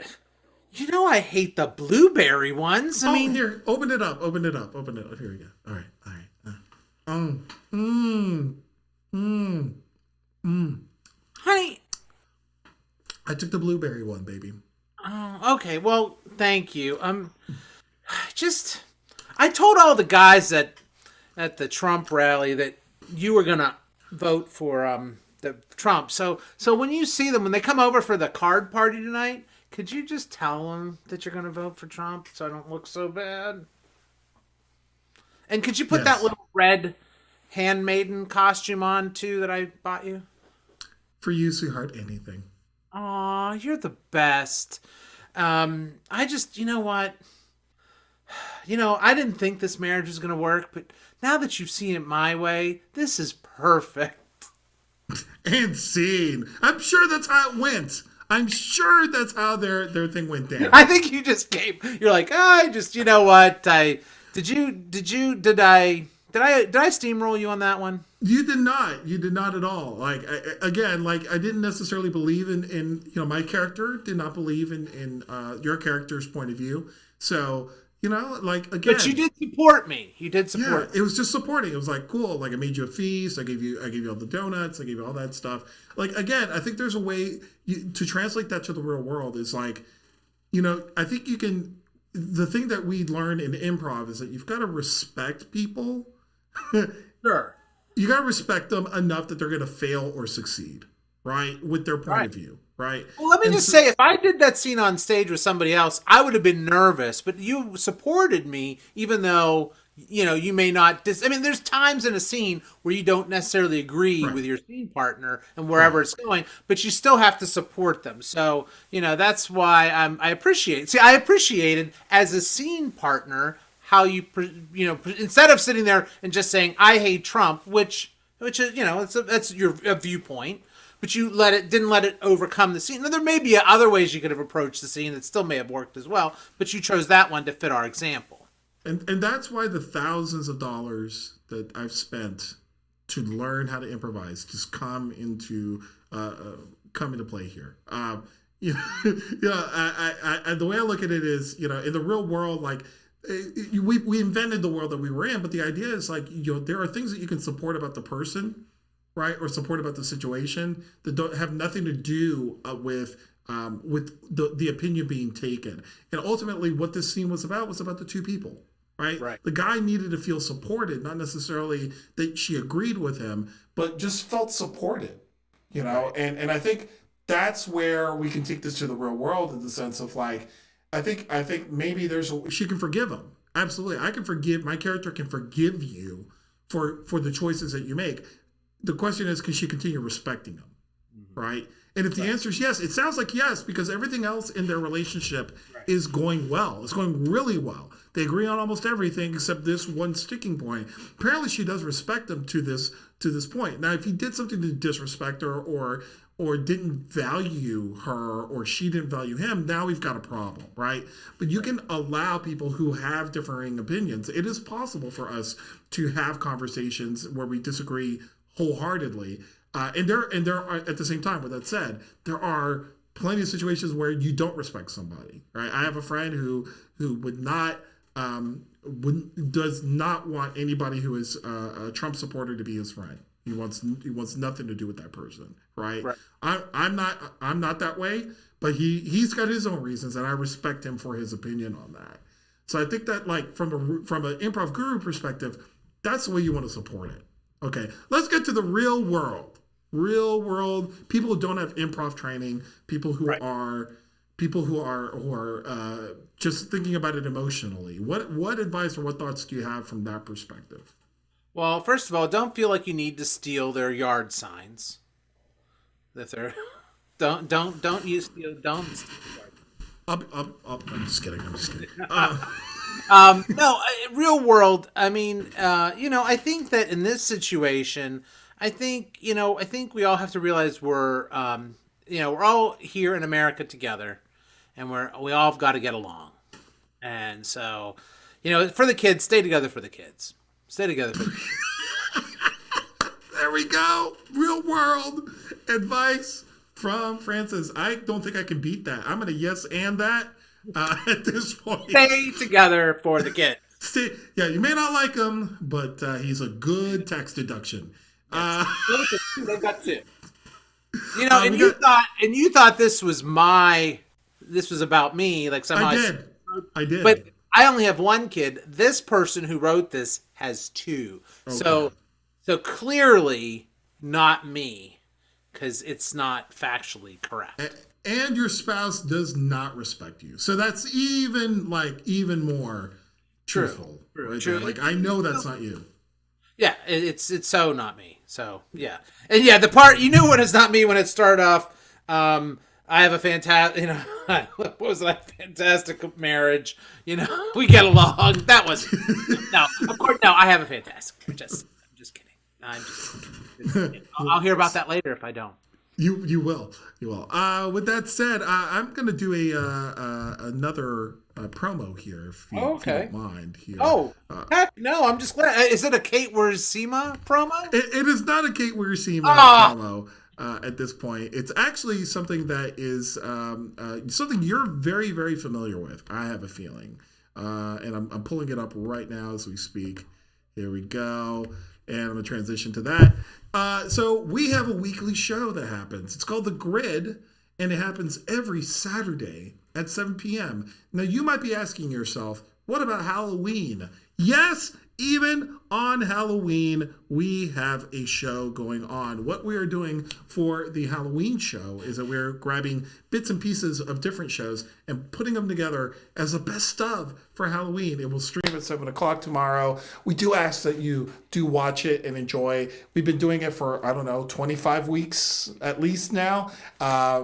hate the blueberry ones. I mean, here, open it up. Here we go. All right. Honey, I took the blueberry one, baby. Oh, okay. Well, thank you. I told all the guys at the Trump rally that you were gonna vote for the Trump. So when you see them, when they come over for the card party tonight, could you just tell them that you're gonna vote for Trump so I don't look so bad? And could you put that little red handmaiden costume on too that I bought you? For you, sweetheart, anything. Aw, you're the best. I just, you know what? I didn't think this marriage was going to work, but now that you've seen it my way, this is perfect. And scene. I'm sure that's how it went. I'm sure that's how their thing went down. I think you just came. You're like, I just, you know what? Did Did I steamroll you on that one? You did not. You did not at all. Like I didn't necessarily believe in my character did not believe in your character's point of view. So again. But you did support me. You did support. Yeah, it was just supporting. It was like cool. Like I made you a feast. I gave you all the donuts. I gave you all that stuff. Like again, I think there's a way to translate that to the real world. Is like, I think you can. The thing that we learn in improv is that you've got to respect people. Sure. You got to respect them enough that they're going to fail or succeed, right? With their point of view, right? Well, let me just say, if I did that scene on stage with somebody else, I would have been nervous, but you supported me, even though, you may not, there's times in a scene where you don't necessarily agree with your scene partner and wherever it's going, but you still have to support them. So, that's why I appreciated as a scene partner, how you instead of sitting there and just saying I hate Trump, which is that's your viewpoint, but you didn't let it overcome the scene. Now there may be other ways you could have approached the scene that still may have worked as well, but you chose that one to fit our example. And that's why the thousands of dollars that I've spent to learn how to improvise just come into play here. The way I look at it is, in the real world, like. We invented the world that we were in, but the idea is like, there are things that you can support about the person, right, or support about the situation that don't have nothing to do with the opinion being taken. And ultimately, what this scene was about the two people, right? The guy needed to feel supported, not necessarily that she agreed with him, but just felt supported, Right. And I think that's where we can take this to the real world in the sense of like. I think maybe she can forgive him. Absolutely. My character can forgive you for the choices that you make. The question is, can she continue respecting them? Mm-hmm. Right? And if the answer is yes, it sounds like yes, because everything else in their relationship is going well. It's going really well. They agree on almost everything except this one sticking point. Apparently she does respect him to this point. Now, if he did something to disrespect her or didn't value her or she didn't value him, now we've got a problem, right? But you can allow people who have differing opinions. It is possible for us to have conversations where we disagree wholeheartedly. And there are, at the same time, with that said, there are plenty of situations where you don't respect somebody, right? I have a friend who would not, does not want anybody who is a Trump supporter to be his friend. He wants nothing to do with that person, right? I'm not that way, but he's got his own reasons, and I respect him for his opinion on that. So I think that like from an improv guru perspective, that's the way you want to support it. Okay, let's get to the real world. Real world people who don't have improv training, people who are just thinking about it emotionally. What advice or what thoughts do you have from that perspective? Well, first of all, don't feel like you need to steal their yard signs. If they're don't use steal don't steal I'm just kidding. No, real world. I mean, I think that in this situation, I think we all have to realize we're all here in America together, and we all have got to get along. And so, for the kids, stay together for the kids. Stay together for the kids. There we go. Real world advice from Francis. I don't think I can beat that. I'm going to yes and that at this point. Stay together for the kids. You may not like him, but he's a good tax deduction. They've got two. You thought this was about me, like somehow. I did. But I only have one kid. This person who wrote this has two. Okay. So clearly not me, because it's not factually correct. And your spouse does not respect you. So that's even more truthful. True. Like, I know that's not you. Yeah, it's so not me. So, yeah. And yeah, the part, you knew when it's not me when it started off. I have a fantastic, what was that? Fantastic marriage. We get along. That was, no, of course, no, I have a fantastic, I'm just kidding. I'll hear about that later if I don't. You will. With that said, I'm going to do another promo here, if you, Oh, if you okay. don't mind. Here. Oh, heck no! I'm just glad. Is it a Kate Wursima promo? It is not a Kate Wursima Ah! promo at this point. It's actually something that is something you're very, very familiar with. I have a feeling, and I'm pulling it up right now as we speak. Here we go, and I'm gonna transition to that. So we have a weekly show that happens. It's called The Grid, and it happens every Saturday at 7 p.m. Now you might be asking yourself, what about Halloween? Yes, even on Halloween, we have a show going on. What we are doing for the Halloween show is that we're grabbing bits and pieces of different shows and putting them together as a best of for Halloween. It will stream at 7 o'clock tomorrow. We do ask that you do watch it and enjoy. We've been doing it for, 25 weeks at least now.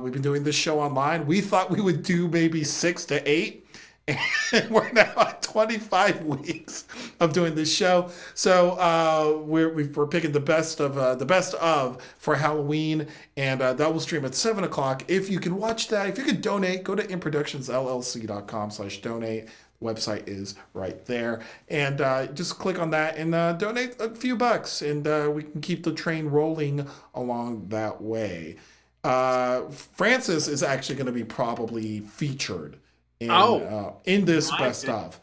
We've been doing this show online. We thought we would do maybe 6 to 8. And we're now at 25 weeks of doing this show. So we're picking the best of for Halloween, and that will stream at 7 o'clock. If you can watch that, if you could donate, go to improductionsllc.com/donate. The website is right there, and just click on that and donate a few bucks, and we can keep the train rolling along that way. Francis is actually going to be probably featured in this best of.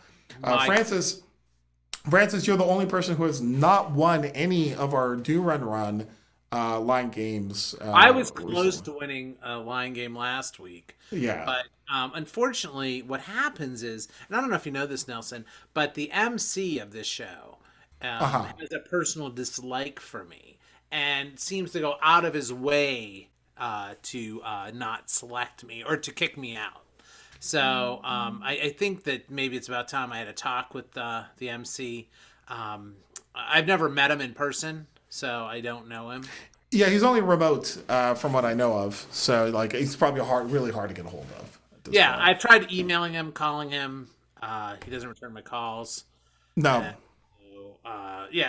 Francis, you're the only person who has not won any of our Do Run line games. I was close to winning a line game last week. Yeah. But unfortunately, what happens is, and I don't know if you know this, Nelson, but the MC of this show has a personal dislike for me and seems to go out of his way to not select me or to kick me out. So I think that maybe it's about time I had a talk with the MC. I've never met him in person, so I don't know him. Yeah, he's only remote from what I know of. So he's probably really hard to get a hold of. Yeah, I've tried emailing him, calling him. He doesn't return my calls. No.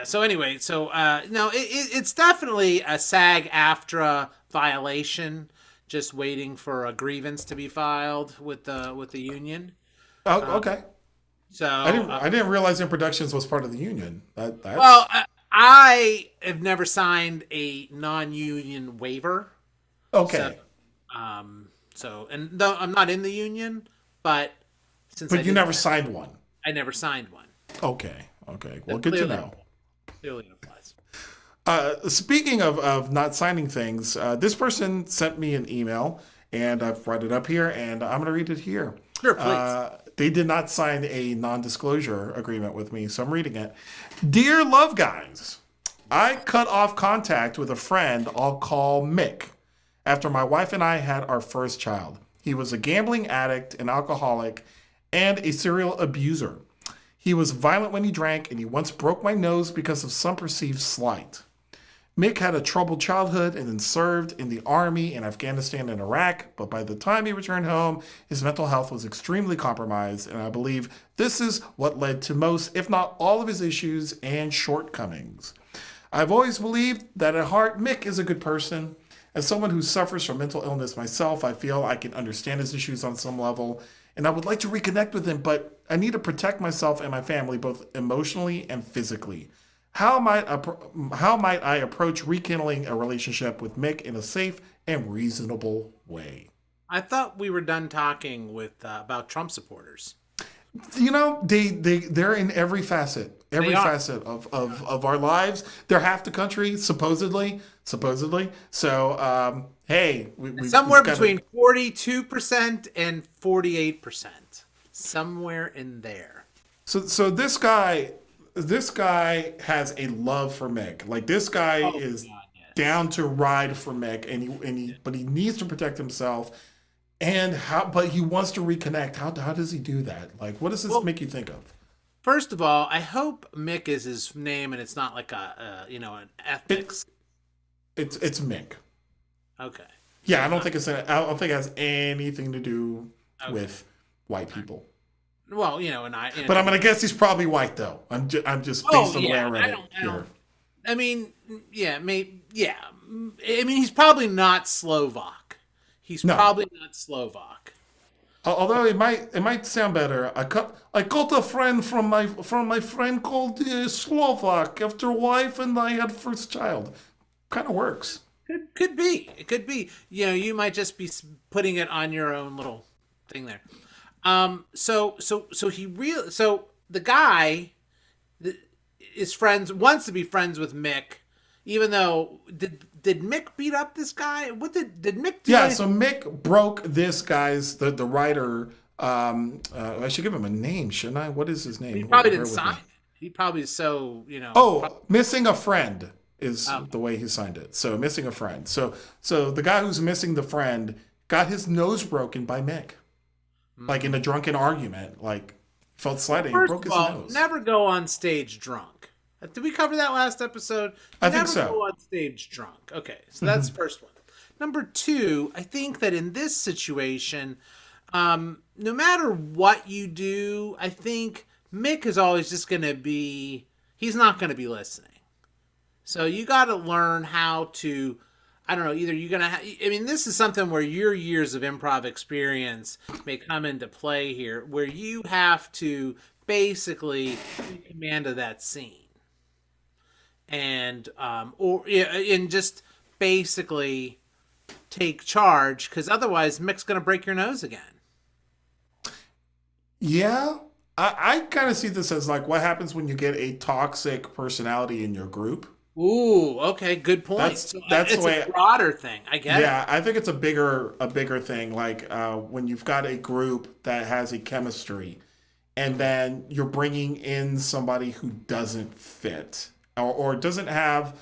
So anyway, no, it's definitely a SAG-AFTRA violation. Just waiting for a grievance to be filed with the union. Oh, okay. So I didn't realize Productions was part of the union. Well, I have never signed a non-union waiver. Okay. And though I'm not in the union, but you never signed one. I never signed one. Okay. Well, good to know. Clearly applies. Speaking of not signing things, this person sent me an email, and I've brought it up here, and I'm going to read it here. Sure, please. They did not sign a non-disclosure agreement with me, so I'm reading it. Dear Love Guys, I cut off contact with a friend I'll call Mick after my wife and I had our first child. He was a gambling addict, an alcoholic, and a serial abuser. He was violent when he drank, and he once broke my nose because of some perceived slight. Mick had a troubled childhood and then served in the army in Afghanistan and Iraq, but by the time he returned home, his mental health was extremely compromised, and I believe this is what led to most, if not all, of his issues and shortcomings. I've always believed that at heart, Mick is a good person. As someone who suffers from mental illness myself, I feel I can understand his issues on some level, and I would like to reconnect with him, but I need to protect myself and my family, both emotionally and physically. How might I approach rekindling a relationship with Mick in a safe and reasonable way? I thought we were done talking with about Trump supporters. You know, they're in every facet of our lives. They're half the country, supposedly. So, hey, somewhere between 42% and 48%, somewhere in there. So this guy has a love for Mick. Like, this guy is down to ride for Mick, but he needs to protect himself. But he wants to reconnect. How does he do that? Like, what does this make you think of? First of all, I hope Mick is his name and it's not like an ethnic. It's Mick. Okay. Yeah, I don't think it has anything to do with white people. Well, but I'm gonna guess he's probably white, though. I'm just based on the way I read it here. I mean, yeah, maybe, yeah. I mean, he's probably not Slovak. He's probably not Slovak. Although it might sound better. I got a friend from my friend called Slovak after wife and I had first child. Kind of works. Could be. It could be. You might just be putting it on your own little thing there. So the guy is wants to be friends with Mick, even though did Mick beat up this guy? What did Mick do? Yeah, so Mick broke this guy's the writer. I should give him a name, shouldn't I? What is his name? He probably Bear didn't with me. sign it. He probably is so Missing a friend is the way he signed it. So missing a friend. So the guy who's missing the friend got his nose broken by Mick, like in a drunken argument. Like felt slighted, he First broke of his all, nose. never go on stage drunk. Did we cover that last episode? I think never so. Go on stage drunk. Okay, so that's the first one. Number two, I think that in this situation, no matter what you do, I think Mick is always just going to be. He's not going to be listening. So you got to learn how to. I don't know. Either you're gonna. I mean, this is something where your years of improv experience may come into play here, where you have to basically take command of that scene, and just basically take charge, because otherwise Mick's gonna break your nose again. Yeah, I kind of see this as like what happens when you get a toxic personality in your group. Ooh, okay, good point. That's It's the way a broader thing. I get it. Yeah, I think it's a bigger thing. Like when you've got a group that has a chemistry, and then you're bringing in somebody who doesn't fit or doesn't have,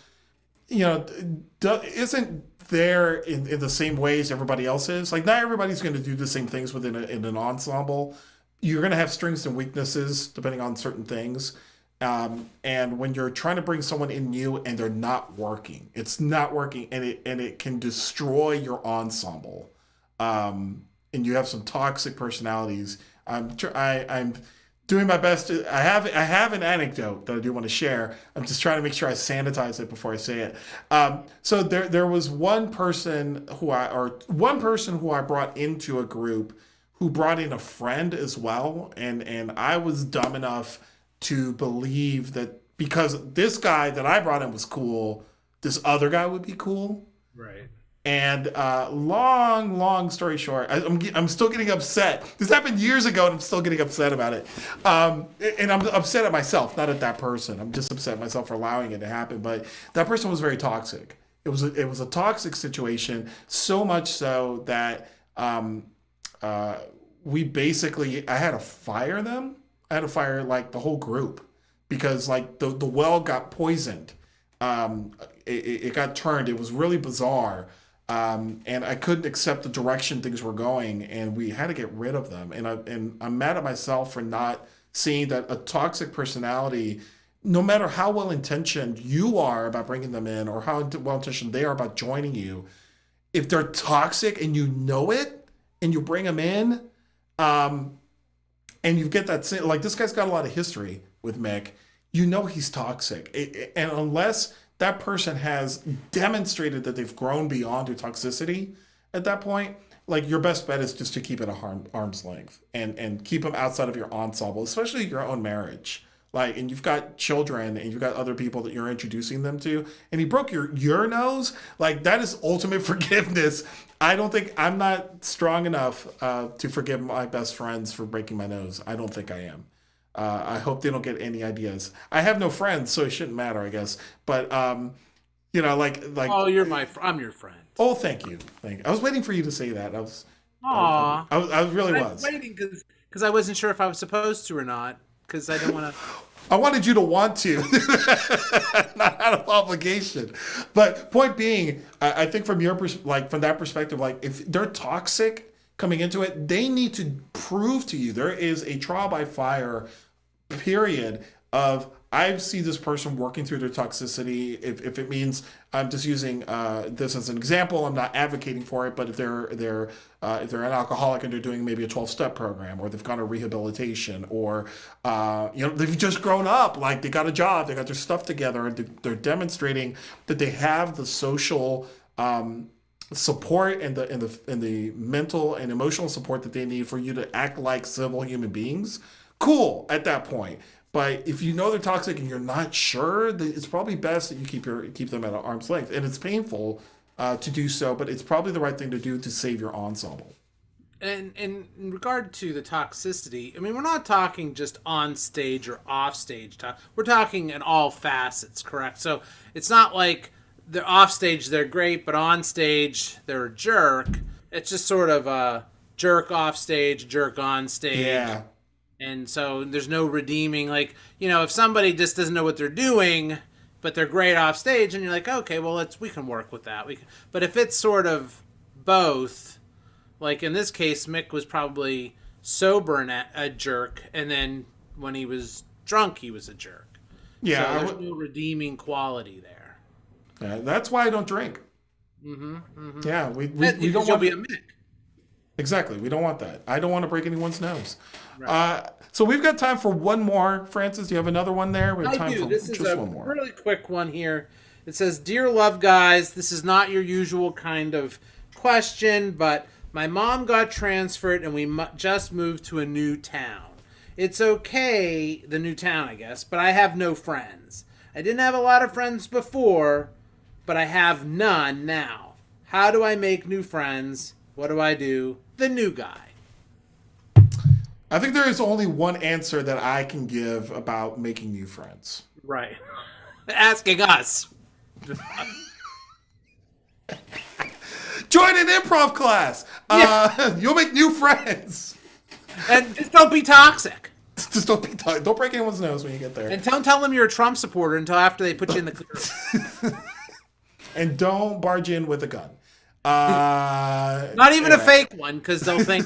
isn't there in the same ways everybody else is. Like not everybody's going to do the same things within in an ensemble. You're going to have strengths and weaknesses depending on certain things. And when you're trying to bring someone in new and they're not working, it's not working, and it can destroy your ensemble. And you have some toxic personalities. I'm doing my best to. I have an anecdote that I do want to share. I'm just trying to make sure I sanitize it before I say it. So there was one person who I brought into a group who brought in a friend as well, and I was dumb enough to believe that because this guy that I brought in was cool, this other guy would be cool. Right. And long story short, I'm still getting upset. This happened years ago, and I'm still getting upset about it. And I'm upset at myself, not at that person. I'm just upset at myself for allowing it to happen. But that person was very toxic. It was a toxic situation, so much so that we basically I had to fire them. I had to fire like the whole group because like the well got poisoned. It got turned. It was really bizarre. And I couldn't accept the direction things were going, and we had to get rid of them. And I'm mad at myself for not seeing that a toxic personality, no matter how well intentioned you are about bringing them in or how well intentioned they are about joining you, if they're toxic and you know it and you bring them in, and you get that, like this guy's got a lot of history with Mick, he's toxic. And unless that person has demonstrated that they've grown beyond their toxicity at that point, like your best bet is just to keep it at arm's length and keep them outside of your ensemble, especially your own marriage. Like, and you've got children and you've got other people that you're introducing them to, and he broke your nose. Like that is ultimate forgiveness. I'm not strong enough to forgive my best friends for breaking my nose. I don't think I am. I hope they don't get any ideas. I have no friends, so it shouldn't matter, I guess. But like. Oh, I'm your friend. Oh, thank you. I was waiting for you to say that. Aw. I really was. I was waiting because I wasn't sure if I was supposed to or not. Because I don't want to. I wanted you to want to, not out of obligation. But point being, I think from that perspective, like if they're toxic coming into it, they need to prove to you there is a trial by fire period of I see this person working through their toxicity. If it means I'm just using this as an example, I'm not advocating for it. But if they're an alcoholic and they're doing maybe a 12-step program, or they've gone to rehabilitation, or they've just grown up, like they got a job, they got their stuff together, and they're demonstrating that they have the social support and the mental and emotional support that they need for you to act like civil human beings, cool at that point. But if you know they're toxic and you're not sure, it's probably best that you keep them at arm's length. And it's painful to do so, but it's probably the right thing to do to save your ensemble. And in regard to the toxicity, I mean, we're not talking just on stage or off stage talk. We're talking in all facets, correct? So it's not like they're off stage, they're great, but on stage, they're a jerk. It's just sort of a jerk off stage, jerk on stage. Yeah. And so there's no redeeming, like, if somebody just doesn't know what they're doing, but they're great off stage, and you're like, okay, well, we can work with that. But if it's sort of both, like in this case, Mick was probably sober and a jerk, and then when he was drunk, he was a jerk. Yeah. So there's no redeeming quality there. Yeah, that's why I don't drink. Yeah, we don't want want to be a Mick. Exactly. We don't want that. I don't want to break anyone's nose. Right. So we've got time for one more. Francis, do you have another one there? We have time for This is just a one more. really quick one here. It says, "Dear Love Guys, this is not your usual kind of question, but my mom got transferred and we just moved to a new town. It's okay, the new town, I guess, but I have no friends. I didn't have a lot of friends before, but I have none now. How do I make new friends? What do I do? The new guy." I think there is only one answer that I can give about making new friends. Right. Asking us. Join an improv class. You'll make new friends. And just don't be toxic. Just don't break anyone's nose when you get there. And don't tell them you're a Trump supporter until after they put you in the clear. And don't barge in with a gun. Not even a fake one, because they'll think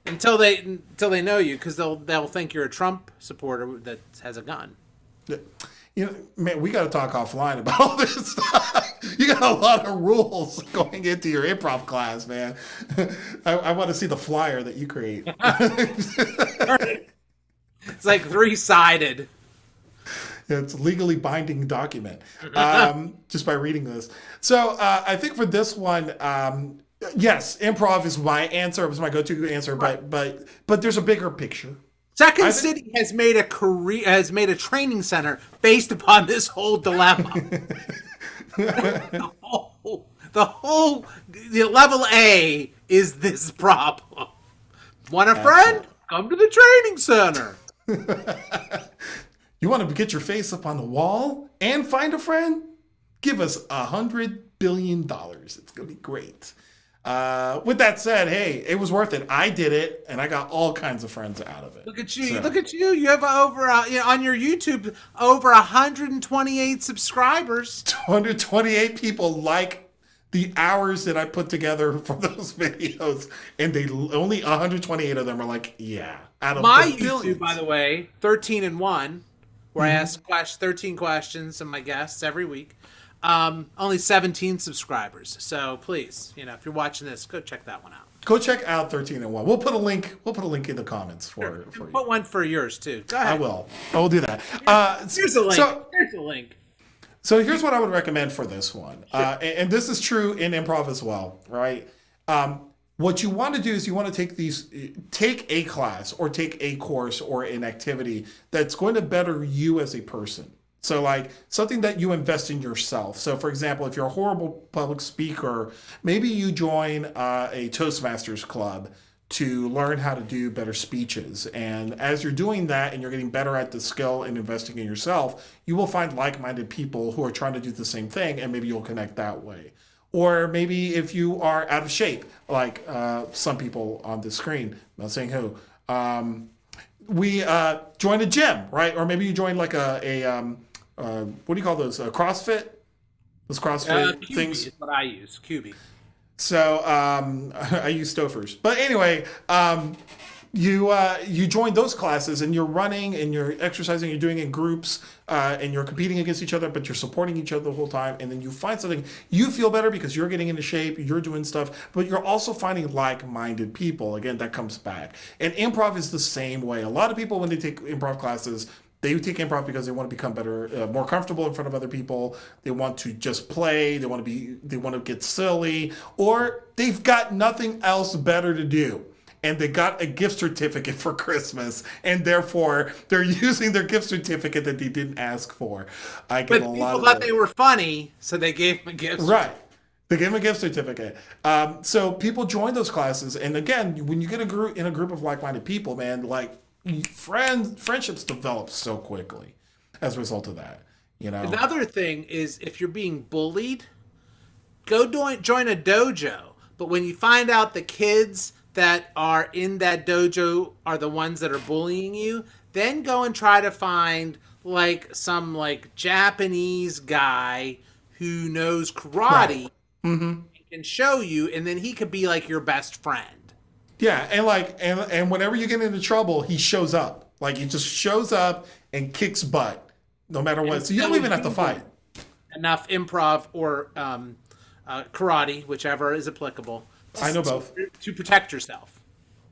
until they know you, because they'll think you're a Trump supporter that has a gun. Man, we got to talk offline about all this stuff. You got a lot of rules going into your improv class, man. I want to see the flyer that you create. It's like 3-sided. It's a legally binding document just by reading this. So I think for this one, yes, improv is my answer. It was my go-to answer, right. but there's a bigger picture. Second City has made a training center based upon this whole dilemma. The level A is this problem. Want a friend? Come to the training center. You want to get your face up on the wall and find a friend? Give us $100 billion. It's going to be great. With that said, hey, it was worth it. I did it, and I got all kinds of friends out of it. Look at you! So. Look at you! You have on your YouTube over 128 subscribers. 228 people like the hours that I put together for those videos, and only 128 of them are like, yeah. Out of my the billions. YouTube, by the way, 13-1, where I ask 13 questions of my guests every week. Only 17 subscribers. So please, if you're watching this, go check that one out. Go check out 13-1. We'll put a link in the comments for you. Put one for yours too. Go ahead. I will do that. Here's a link. Here's a link. So here's what I would recommend for this one. Sure. And this is true in improv as well, right? What you want to do is you want to take a class or take a course or an activity that's going to better you as a person. So like something that you invest in yourself. So for example, if you're a horrible public speaker, maybe you join a Toastmasters club to learn how to do better speeches. And as you're doing that and you're getting better at the skill and investing in yourself, you will find like-minded people who are trying to do the same thing, and maybe you'll connect that way. Or maybe if you are out of shape, like some people on the screen, I'm not saying who, we join a gym, right? Or maybe you join like a what do you call those? CrossFit? Those CrossFit QB things? is what I use, QB. So I use Stofers. But anyway, you join those classes and you're running and you're exercising, you're doing it in groups, and you're competing against each other, but you're supporting each other the whole time. And then you find something, you feel better because you're getting into shape, you're doing stuff, but you're also finding like-minded people. Again, that comes back. And improv is the same way. A lot of people, when they take improv classes, They take improv because they want to become better, more comfortable in front of other people. They want to just play. They want to get silly, or they've got nothing else better to do. And they got a gift certificate for Christmas, and therefore they're using their gift certificate that they didn't ask for. I get But a lot people of thought that. they were funny, so they gave them a gift. Right. They gave him a gift certificate. So people join those classes, and again, when you get in a group of like-minded people, man, like friendships develop so quickly as a result of that. You know. Another thing is if you're being bullied, go join a dojo. But when you find out the kids that are in that dojo are the ones that are bullying you, then go and try to find like some like Japanese guy who knows karate. Right. Mm-hmm. Can show you, and then he could be like your best friend. Yeah, and whenever you get into trouble, he shows up. Like he just shows up and kicks butt, no matter what. So you don't even have to fight. Enough improv or karate, whichever is applicable. I know both. To protect yourself.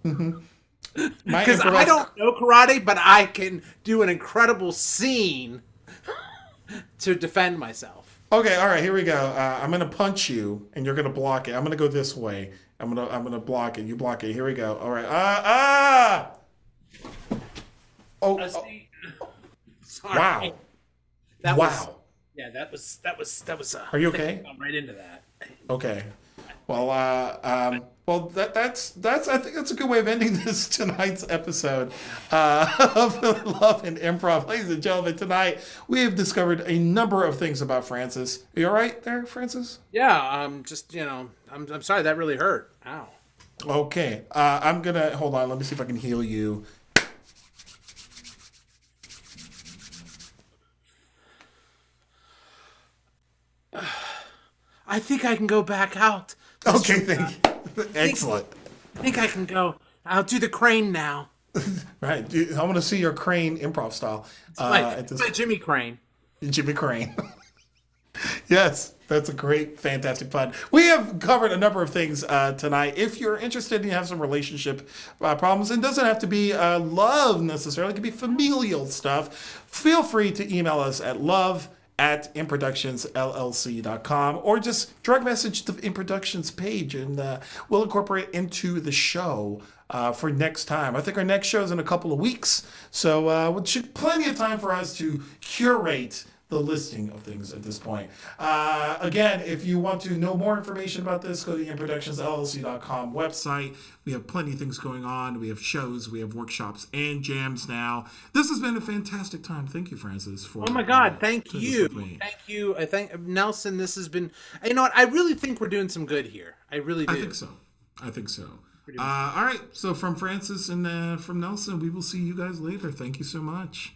Mm-hmm. Because I don't know karate, but I can do an incredible scene to defend myself. Okay, all right, here we go. I'm gonna punch you, and you're gonna block it. I'm gonna go this way. I'm gonna block it. You block it. Here we go. All right. Oh. Sorry. Wow. Wow. That was. Are you okay? I'm right into that. Okay. Well, that's I think that's a good way of ending this tonight's episode of Love and Improv. Ladies and gentlemen, tonight we have discovered a number of things about Francis. Are you all right there, Francis? Yeah, just, I'm sorry, that really hurt. Ow. Okay. I'm going to, hold on, let me see if I can heal you. I think I can go back out. Okay, thank you. Excellent. I think I can go. I'll do the crane now. Right. I want to see your Crane improv style. It's my Jimmy Crane. Jimmy Crane. Yes, that's a great, fantastic fun. We have covered a number of things tonight. If you're interested and you have some relationship problems, it doesn't have to be love necessarily. It could be familial stuff. Feel free to email us at love@improductionsllc.com or just direct message the Improductions page, and we'll incorporate it into the show for next time. I think our next show is in a couple of weeks, so which should plenty of time for us to curate the listing of things at this point. Again, if you want to know more information about this, go to the improductionsllc.com website. We have plenty of things going on. We have shows, we have workshops and jams now. This has been a fantastic time. Thank you, Francis. For oh my God, thank you. Thank you. I thank Nelson. This has been, you know what? I really think we're doing some good here. I really do. I think so. All right. So from Francis and from Nelson, we will see you guys later. Thank you so much.